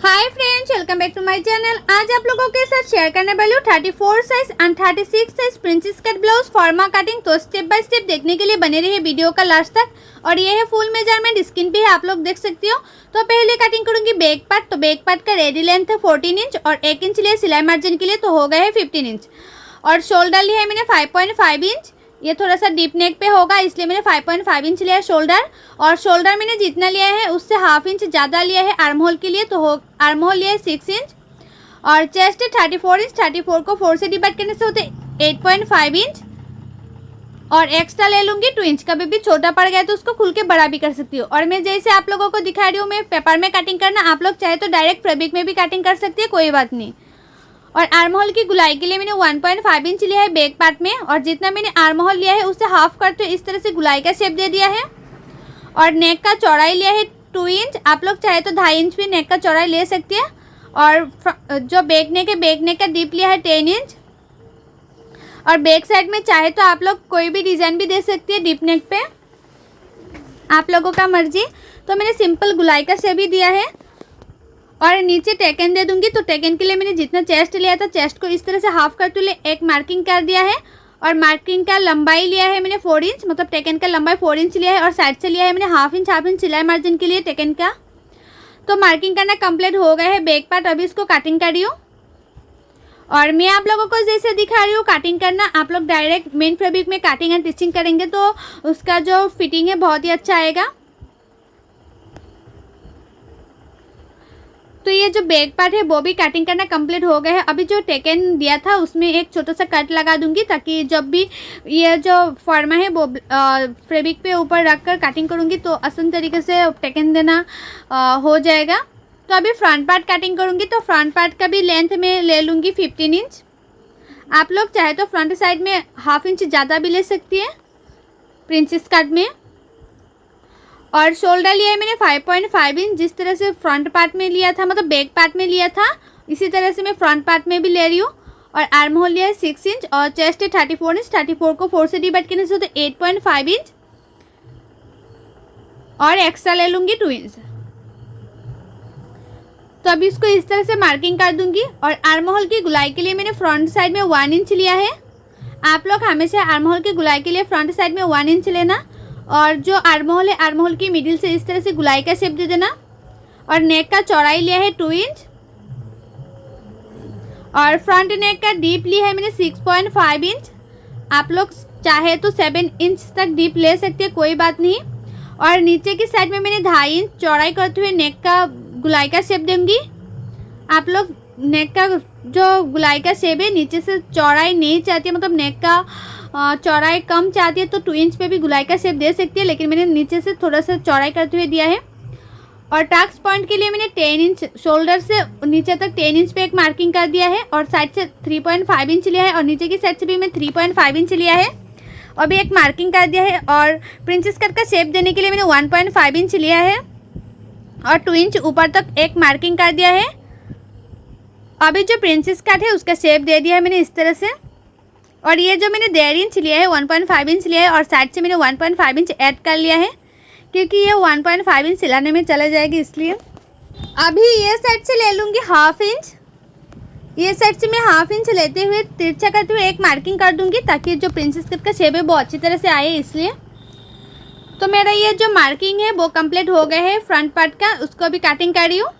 Hi friends, welcome back to my channel. आज आप लोगों के साथ शेयर करने वाली हूँ 34 size and 36 size princess cut blouse फॉर्मा कटिंग। तो स्टेप बाय स्टेप देखने के लिए बने रहिए वीडियो का लास्ट तक। और ये है फुल मेजरमेंट, स्क्रीन पे है, आप लोग देख सकते हो। तो पहले कटिंग करूंगी बैक पार्ट। तो बैक पार्ट का रेडी लेंथ है 14 इंच और 1 इंच लिया सिलाई मार्जिन के लिए, तो हो गए है 15 इंच। और शोल्डर लिया है मैंने 5.5 इंच। ये थोड़ा सा डीप नेक पे होगा इसलिए मैंने 5.5 इंच लिया है शोल्डर। और शोल्डर मैंने जितना लिया है उससे हाफ इंच ज़्यादा लिया है आर्म होल के लिए, तो आर्म होल लिया है 6 इंच। और चेस्ट है 34 इंच। 34 को 4 से डिवाइड करने से होते 8.5 इंच। और एक्स्ट्रा ले लूँगी 2 इंच। कभी भी छोटा पड़ गया तो उसको खुल के बड़ा भी कर सकती हूँ। और मैं जैसे आप लोगों को दिखा रही हूँ मैं पेपर में कटिंग करना, आप लोग चाहे तो डायरेक्ट फैब्रिक में भी कटिंग कर सकती है, कोई बात नहीं। और आर्म होल की गुलाई के लिए मैंने 1.5 इंच लिया है बैक पार्ट में। और जितना मैंने आर्म होल लिया है उससे हाफ करते हुए इस तरह से गुलाई का शेप दे दिया है। और नेक का चौड़ाई लिया है 2 इंच। आप लोग चाहे तो 2.5 इंच भी नेक का चौड़ाई ले सकती है। और जो बैक नेक है, बैक नेक का डीप लिया है 10 इंच। और बैक साइड में चाहे तो आप लोग कोई भी डिज़ाइन भी दे सकती है डीप नेक पे, आप लोगों का मर्जी। तो मैंने सिंपल गुलाई का शेप ही दिया है। और नीचे टेकन दे दूंगी। तो टेकन के लिए मैंने जितना चेस्ट लिया था, चेस्ट को इस तरह से हाफ करते हुए एक मार्किंग कर दिया है। और मार्किंग का लंबाई लिया है मैंने 4 इंच, मतलब टेकन का लंबाई 4 इंच लिया है। और साइड से लिया है मैंने हाफ इंच सिलाई मार्जिन के लिए टेकन का। तो मार्किंग करना कंप्लीट हो गया है बैक पार्ट। अभी इसको कटिंग कर रही हूँ। और मैं आप लोगों को जैसे दिखा रही हूँ कटिंग करना, आप लोग डायरेक्ट मेन फैब्रिक में कटिंग एंड स्टिचिंग करेंगे तो उसका जो फिटिंग है बहुत ही अच्छा आएगा। तो ये जो बैक पार्ट है वो भी कटिंग करना कंप्लीट हो गया है। अभी जो टेकन दिया था उसमें एक छोटा सा कट लगा दूंगी, ताकि जब भी ये जो फॉर्मा है वो फैब्रिक पे ऊपर रख कर कटिंग करूंगी तो आसान तरीके से टेकन देना हो जाएगा। तो अभी फ्रंट पार्ट कटिंग करूंगी। तो फ्रंट पार्ट का भी लेंथ में ले लूँगी 15 इंच। आप लोग चाहे तो फ्रंट साइड में हाफ इंच ज़्यादा भी ले सकती है प्रिंसेस कट में। और शोल्डर लिया है मैंने 5.5 इंच। जिस तरह से फ्रंट पार्ट में लिया था, मतलब बैक पार्ट में लिया था, इसी तरह से मैं फ्रंट पार्ट में भी ले रही हूँ। और आर्म होल लिया है 6 इंच। और चेस्ट है 34 इंच। 34 को 4 से डिवाइड करने से होते 8.5 इंच। और एक्स्ट्रा ले लूँगी 2 इंच। तो अभी इसको इस तरह से मार्किंग कर दूंगी। और आर्म होल की गुलाई के लिए मैंने फ्रंट साइड में 1 इंच लिया है। आप लोग हमेशा आर्म होल की गुलाई के लिए फ्रंट साइड में 1 इंच लेना। और जो आर्म होल है, आर्म होल की मिडिल से इस तरह से गुलाई का शेप दे देना। और नेक का चौड़ाई लिया है 2 इंच। और फ्रंट नेक का डीप लिया है मैंने 6.5 इंच। आप लोग चाहे तो 7 इंच तक डीप ले सकते हैं, कोई बात नहीं। और नीचे की साइड में मैंने 2.5 इंच चौड़ाई करते हुए नेक का गुलाई का शेप दूंगी। आप लोग नेक का जो गुलाई का शेप है नीचे से चौड़ाई नहीं चाहती है, मतलब नेक का चौड़ाई कम चाहती है तो 2 इंच पे भी गुलाई का शेप दे सकती है, लेकिन मैंने नीचे से थोड़ा सा चौड़ाई करते हुए दिया है। और टक्स पॉइंट के लिए मैंने 10 इंच शोल्डर से नीचे तक 10 इंच पे एक मार्किंग कर दिया है। और साइड से 3.5 इंच लिया है। और नीचे की साइड से भी मैं 3.5 इंच लिया है। और भी एक मार्किंग कर दिया है। और प्रिंसेस कट का शेप देने के लिए मैंने 1.5 इंच लिया है। और 2 इंच ऊपर तक एक मार्किंग कर दिया है। अभी जो प्रिंसेस कट है उसका शेप दे दिया है मैंने इस तरह से। और ये जो मैंने 1.5 इंच लिया है, 1.5 इंच लिया है। और साइड से मैंने 1.5 इंच ऐड कर लिया है, क्योंकि ये 1.5 इंच सिलाने में चला जाएगी इसलिए। अभी ये साइड से ले लूँगी हाफ इंच। ये साइड से मैं हाफ इंच लेते हुए तिरछा करते हुए एक मार्किंग कर दूँगी, ताकि जो प्रिंसेस कट का शेप है वो अच्छी तरह से आए इसलिए। तो मेरा ये जो मार्किंग है वो कंप्लीट हो गया है फ्रंट पार्ट का, उसको भी कटिंग कर रही हूँ।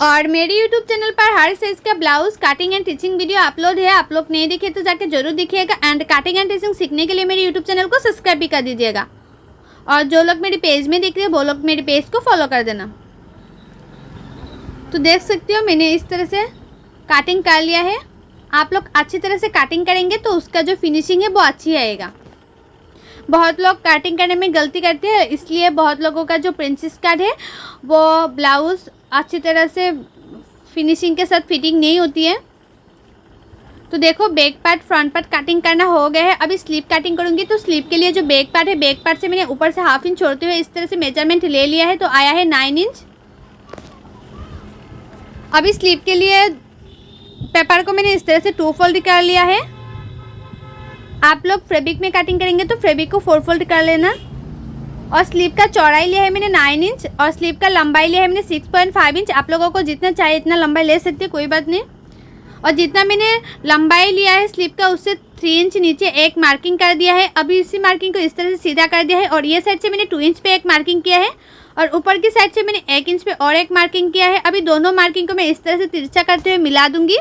और मेरे YouTube चैनल पर हर साइज का blouse cutting and teaching video upload है, आप लोग नहीं देखे तो जाके जरूर देखिएगा। एंड कटिंग एंड टिचिंग सीखने के लिए मेरे YouTube चैनल को सब्सक्राइब भी कर दीजिएगा। और जो लोग मेरे पेज में देख रहे हैं वो लोग मेरे पेज को फॉलो कर देना। तो देख सकते हो मैंने इस तरह से कटिंग कर लिया है। आप लोग अच्छी तरह से कटिंग करेंगे तो उसका जो फिनिशिंग है वो अच्छी आएगा। बहुत लोग कटिंग करने में गलती करते हैं, इसलिए बहुत लोगों का जो प्रिंसेस कट है वो ब्लाउज़ अच्छी तरह से फिनिशिंग के साथ फिटिंग नहीं होती है। तो देखो back part front part cutting करना हो गया है। अभी स्लीव कटिंग करूंगी। तो स्लीव के लिए जो बैक पार्ट है, बैक पार्ट से मैंने ऊपर से हाफ इंच छोड़ते हुए इस तरह से मेजरमेंट ले लिया है, तो आया है 9 इंच। अभी स्लीव के लिए पेपर को मैंने इस तरह से 2 फोल्ड कर लिया है। आप लोग फैब्रिक में कटिंग करेंगे तो फैब्रिक को 4 फोल्ड कर लेना। और स्लीव का चौड़ाई लिया है मैंने 9 इंच और स्लीव का लंबाई लिया है मैंने 6.5 इंच। आप लोगों को जितना चाहिए इतना लंबाई ले सकते हैं, कोई बात नहीं। और जितना मैंने लंबाई लिया है स्लीव का उससे 3 इंच नीचे एक मार्किंग कर दिया है। अभी इसी मार्किंग को इस तरह से सीधा कर दिया है और ये साइड से मैंने 2 इंच पे एक मार्किंग किया है और ऊपर की साइड से मैंने 1 इंच पे और एक मार्किंग किया है। अभी दोनों मार्किंग को मैं इस तरह से तिरछा करते हुए मिला दूंगी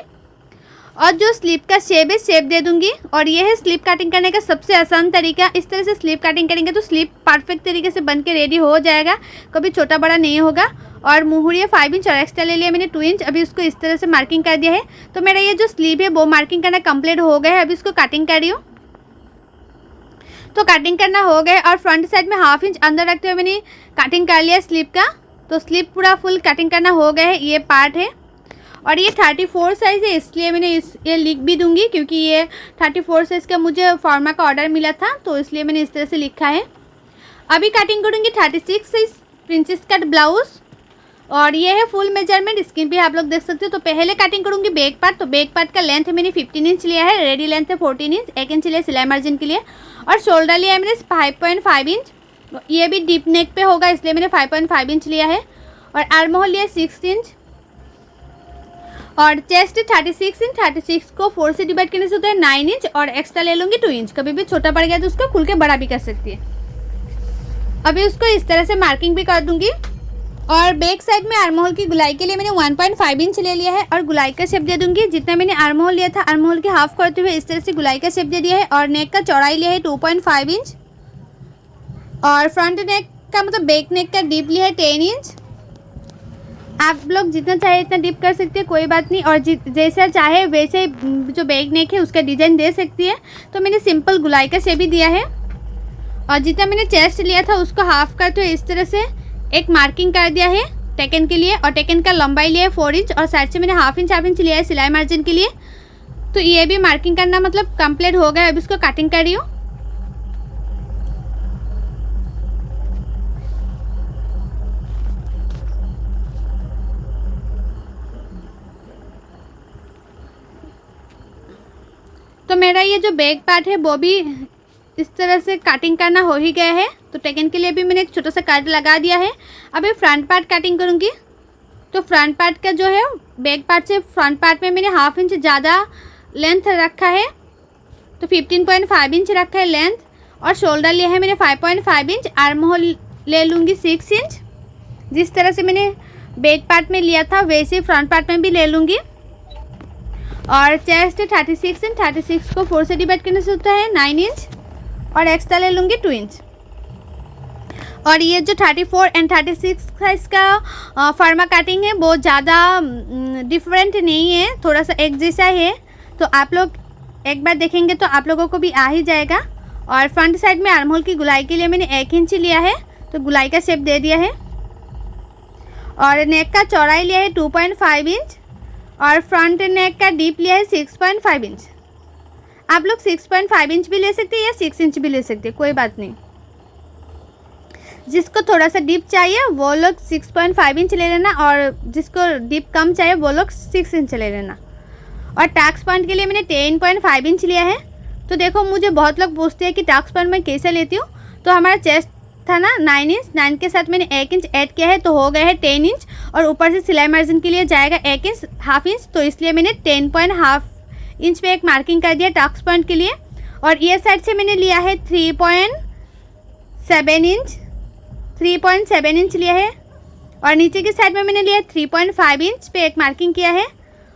और जो स्लीव का शेप है शेप दे दूंगी। और ये है स्लीव कटिंग करने का सबसे आसान तरीका। इस तरह से स्लीव कटिंग करेंगे तो स्लीव परफेक्ट तरीके से बन के रेडी हो जाएगा, कभी छोटा बड़ा नहीं होगा। और मुहूरी 5 इंच और एक्स्ट्रा ले लिया मैंने 2 इंच। अभी उसको इस तरह से मार्किंग कर दिया है। तो मेरा ये जो स्लीव है वो मार्किंग करना कंप्लीट हो गया है। अभी इसको कटिंग कर रही हूँ। तो कटिंग करना हो गया और फ्रंट साइड में 1/2 इंच अंदर रखते हुए मैंने कटिंग कर लिया स्लीव का। तो स्लीव पूरा फुल कटिंग करना हो गया है। ये पार्ट है और ये 34 साइज़ है, इसलिए मैंने ये लिख भी दूंगी क्योंकि ये 34 साइज़ का मुझे फॉर्मा का ऑर्डर मिला था, तो इसलिए मैंने इस तरह से लिखा है। अभी कटिंग करूँगी 36 साइज़ प्रिंसेस कट ब्लाउज़ और ये है फुल मेजरमेंट। स्क्रीन पे आप लोग देख सकते हो। तो पहले कटिंग करूँगी बैक पार्ट। तो बैक पार्ट का लेंथ मैंने 15 इंच लिया है, रेडी लेंथ है 14 इंच, 1 इंच लिया सिलाई मार्जिन के लिए। और शोल्डर लिया है मैंने 5.5 इंच। ये भी डीप नेक पे होगा इसलिए मैंने 5.5 इंच लिया है। और आर्म होल लिया 6 इंच और चेस्ट 36 इंच। 36 को 4 से डिवाइड करने से होता है 9 इंच और एक्स्ट्रा ले लूँगी 2 इंच। कभी भी छोटा पड़ गया तो उसको खुल के बड़ा भी कर सकती है। अभी उसको इस तरह से मार्किंग भी कर दूंगी। और बैक साइड में आर्म होल की गुलाई के लिए मैंने 1.5 इंच ले लिया है और गुलाई का शेप दे दूंगी। जितना मैंने आर्म होल लिया था आर्म होल की हाफ करते हुए इस तरह से गुलाई का शेप दे दिया है। और नेक का चौड़ाई लिया है 2.5 इंच और फ्रंट नेक का मतलब बैक नेक का डीप लिया है 10 इंच। आप लोग जितना चाहे इतना डीप कर सकते हैं, कोई बात नहीं। और जैसा चाहे वैसे जो बैक नेक है उसका डिज़ाइन दे सकती है। तो मैंने सिंपल गुलाई का शेप भी दिया है। और जितना मैंने चेस्ट लिया था उसको हाफ करते हुए इस तरह से एक मार्किंग कर दिया है टेकन के लिए। और टेकन का लंबाई लिया है 4 इंच और साइड से मैंने 1/2 इंच लिया है सिलाई मार्जिन के लिए। तो ये भी मार्किंग करना मतलब कंप्लीट हो गया। अभी इसको कटिंग कर रही हूँ। तो मेरा ये जो बैक पार्ट है वो भी इस तरह से कटिंग करना हो ही गया है। तो टेकन के लिए भी मैंने एक छोटा सा कट लगा दिया है। अभी फ्रंट पार्ट कटिंग करूँगी। तो फ्रंट पार्ट का जो है बैक पार्ट से फ्रंट पार्ट में मैंने 1/2 इंच ज़्यादा लेंथ रखा है। तो 15.5 इंच रखा है लेंथ। और शोल्डर लिया है मैंने 5.5 इंच। आर्म होल ले लूँगी 6 इंच। जिस तरह से मैंने बैक पार्ट में लिया था वैसे फ्रंट पार्ट में भी ले लूँगी। और चेस्ट 36 इंच। 36 को 4 से डिवाइड करने से होता है 9 इंच और एक्स्ट्रा ले लूँगी 2 इंच। और ये जो 34 एंड 36 साइज़ का फर्मा कटिंग है वो ज़्यादा डिफरेंट नहीं है, थोड़ा सा एक जैसा है। तो आप लोग एक बार देखेंगे तो आप लोगों को भी आ ही जाएगा। और फ्रंट साइड में आर्म होल की गुलाई के लिए मैंने 1 इंच लिया है, तो गुलाई का शेप दे दिया है। और नेक का चौड़ाई लिया है 2.5 इंच और फ्रंट नेक का डीप लिया है 6.5 इंच। आप लोग 6.5 इंच भी ले सकते हैं या 6 इंच भी ले सकते हैं, कोई बात नहीं। जिसको थोड़ा सा डीप चाहिए वो लोग 6.5 इंच ले लेना और जिसको डीप कम चाहिए वो लोग 6 इंच ले लेना। और टैक्स पॉइंट के लिए मैंने 10.5 इंच लिया है। तो देखो मुझे बहुत लोग पूछते हैं कि टैक्स पॉइंट मैं कैसे लेती हूँ। तो हमारा चेस्ट था ना 9 इंच, 9 के साथ मैंने 1 इंच ऐड किया है तो हो गया है 10 इंच। और ऊपर से सिलाई मार्जिन के लिए जाएगा 1 इंच 1/2 इंच। तो इसलिए मैंने 10.5 इंच पे एक मार्किंग कर दिया टैक्स पॉइंट के लिए। और ये साइड से मैंने लिया है 3.7 इंच, 3.7 इंच लिया है। और नीचे की साइड में मैंने लिया 3.5 इंच पे एक मार्किंग किया है।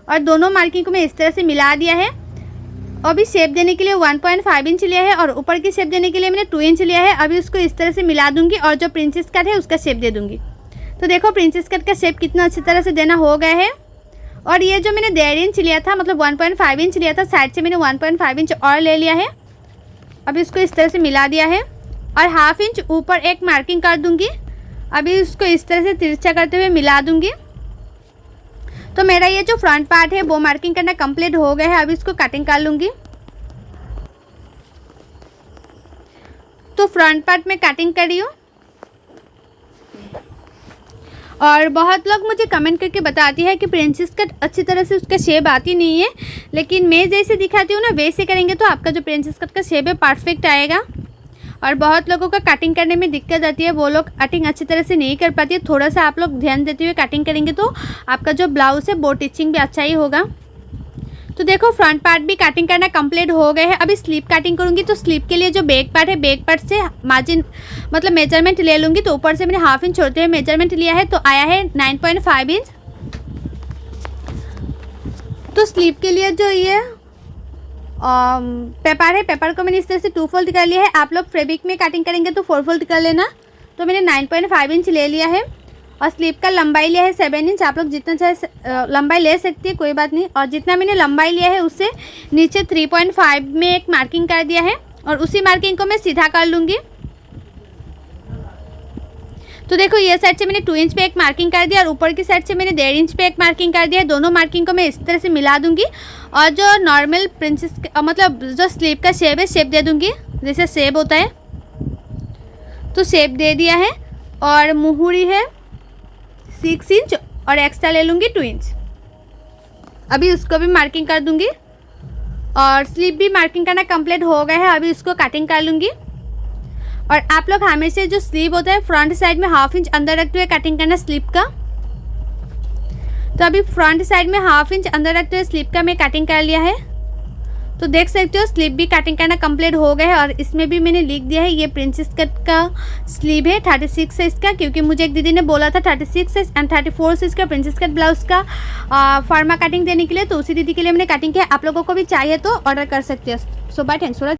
और दोनों मार्किंग को मैं इस तरह से मिला दिया है। और अभी शेप देने के लिए 1.5 इंच लिया है और ऊपर की शेप देने के लिए मैंने 2 इंच लिया है। अभी उसको इस तरह से मिला दूंगी और जो प्रिंसेस कट है उसका शेप दे दूंगी। तो देखो प्रिंसेस कट का शेप कितना अच्छी तरह से देना हो गया है। और ये जो मैंने 1.5 इंच लिया था मतलब 1.5 इंच लिया था, साइड से मैंने 1.5 इंच और ले लिया है। अभी इसको इस तरह से मिला दिया है और 1/2 इंच ऊपर एक मार्किंग कर दूंगी। अभी इसको इस तरह से तिरछा करते हुए मिला दूंगी। तो मेरा ये जो फ्रंट पार्ट है वो मार्किंग करना कंप्लीट हो गया है। अभी इसको कटिंग कर लूँगी। तो फ्रंट पार्ट में कटिंग कर रही हूँ। और बहुत लोग मुझे कमेंट करके बताती है कि प्रिंसेस कट अच्छी तरह से उसका शेप आती नहीं है, लेकिन मैं जैसे दिखाती हूँ ना वैसे करेंगे तो आपका जो प्रिंसेस कट का शेप है परफेक्ट आएगा। और बहुत लोगों का कटिंग करने में दिक्कत आती है, वो लोग कटिंग अच्छी तरह से नहीं कर पाती है। थोड़ा सा आप लोग ध्यान देते हुए कटिंग करेंगे तो आपका जो ब्लाउज़ है वो टिचिंग भी अच्छा ही होगा। तो देखो फ्रंट पार्ट भी कटिंग करना कंप्लीट हो गए हैं। अभी स्लीव कटिंग करूँगी, तो स्लीव के लिए जो बैक पार्ट है, बैक पार्ट से मार्जिन मतलब मेजरमेंट ले लूँगी। तो ऊपर से मैंने हाफ इंच छोड़ते हुए मेजरमेंट लिया है, तो आया है 9.5 इंच। तो स्लीव के लिए जो ये पेपर है, पेपर को मैंने इस तरह से 2 फोल्ड कर लिया है। आप लोग फैब्रिक में कटिंग करेंगे तो 4 फोल्ड कर लेना। तो मैंने 9.5 इंच ले लिया है और स्लीव का लंबाई लिया है 7 इंच। आप लोग जितना चाहे लंबाई ले सकती है, कोई बात नहीं। और जितना मैंने लंबाई लिया है उससे नीचे 3.5 में एक मार्किंग कर दिया है और उसी मार्किंग को मैं सीधा कर लूँगी। तो देखो ये साइड से मैंने 2 इंच पे एक मार्किंग कर दिया और ऊपर की साइड से मैंने 1.5 इंच पे एक मार्किंग कर दिया है। दोनों मार्किंग को मैं इस तरह से मिला दूंगी और जो नॉर्मल प्रिंसेस मतलब जो स्लीव का शेप है, शेप दे दूंगी जैसे शेप होता है। तो शेप दे दिया है और मुहूरी है 6 इंच और एक्स्ट्रा ले लूँगी 2 इंच। अभी उसको भी मार्किंग कर दूँगी और स्लीव भी मार्किंग करना कंप्लीट हो गया है। अभी उसको कटिंग कर लूँगी। और आप लोग हमेशा जो स्लीव होता है फ्रंट साइड में हाफ इंच अंदर रखते हुए कटिंग करना स्लीव का। तो अभी फ्रंट साइड में हाफ इंच अंदर रखते हुए स्लीव का मैं कटिंग कर लिया है। तो देख सकते हो स्लीव भी कटिंग करना कंप्लीट हो गया है और इसमें भी मैंने लिख दिया है ये प्रिंसेस कट का स्लीव है 36 साइज का, क्योंकि मुझे एक दीदी ने बोला था 36 साइज एंड 34 साइज का प्रिंसेस कट ब्लाउज का फॉर्मा कटिंग देने के लिए। तो उसी दीदी के लिए मैंने कटिंग किया। आप लोगों को भी चाहिए तो ऑर्डर कर सकते हो। सो बाय, थैंक्स फॉर